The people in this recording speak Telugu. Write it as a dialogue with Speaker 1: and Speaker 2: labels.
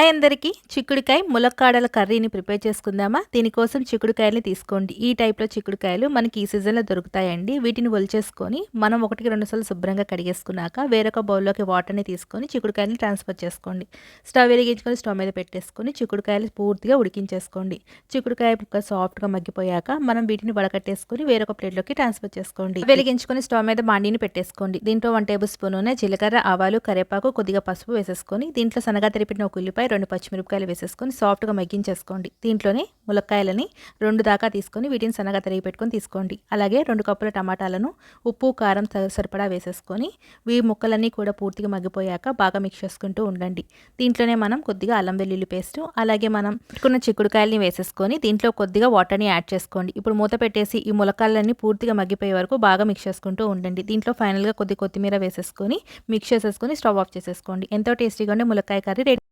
Speaker 1: హాయ్ అందరికీ చిక్కుడుకాయ ములక్కాడల కర్రీని ప్రిపేర్ చేసుకుందామా. దీనికోసం చిక్కుడుకాయల్ని తీసుకోండి. ఈ టైప్లో చిక్కుడుకాయలు మనకి ఈ సీజన్లో దొరుకుతాయండి. వీటిని ఒలిచేసుకొని మనం 1-2 సార్లు శుభ్రంగా కడిగేసుకున్నాక వేరొక బౌల్లోకి వాటర్ని తీసుకొని చిక్కుడుకాయలని ట్రాన్స్ఫర్ చేసుకోండి. స్టవ్ వెలిగించుకొని స్టవ్ మీద పెట్టేసుకొని చిక్కుడుకాయలు పూర్తిగా ఉడికించేసుకోండి. చిక్కుడుకాయ ముక్క సాఫ్ట్గా మగ్గిపోయాక మనం వీటిని వడకట్టేసుకొని వేరొక ప్లేట్లోకి ట్రాన్స్ఫర్ చేసుకోండి. వెలిగించుకొని స్టవ్ మీద బాండీని పెట్టేసుకోండి. దీంట్లో 1 టేబుల్ స్పూన్ నూనె, జీలకర్ర, ఆవాలు, కరివేపాకు, కొద్దిగా పసుపు వేసేసుకొని దీంట్లో సన్నగా తరిపిన ఒక ఉల్లిపాయ, 2 పచ్చిమిరపకాయలు వేసేసుకొని సాఫ్ట్గా మగ్గించేసుకోండి. దీంట్లోనే ములక్కాయలని 2 దాకా తీసుకొని వీటిని సన్నగా తరిగి పెట్టుకొని తీసుకోండి. అలాగే 2 కప్పుల టమాటాలను ఉప్పు, కారం సరిపడా వేసేసుకొని ఈ ముక్కలన్నీ కూడా పూర్తిగా మగ్గిపోయాక బాగా మిక్స్ చేసుకుంటూ ఉండండి. దీంట్లోనే మనం కొద్దిగా అల్లం వెల్లుల్లి పేస్ట్, అలాగే మనం పెట్టుకున్న చిక్కుడుకాయలని వేసేసుకొని దీంట్లో కొద్దిగా వాటర్ని యాడ్ చేసుకోండి. ఇప్పుడు మూత పెట్టేసి ఈ ములక్కాయలన్నీ పూర్తిగా మగ్గిపోయే వరకు బాగా మిక్స్ చేసుకుంటూ ఉండండి. దీంట్లో ఫైనల్గా కొద్దిగా కొత్తిమీర వేసేసుకొని మిక్స్ చేసేసుకొని స్టవ్ ఆఫ్ చేసేసుకోండి. ఎంతో టేస్టీగా ఉండే ములక్కాయ కర్రీ రెడీ.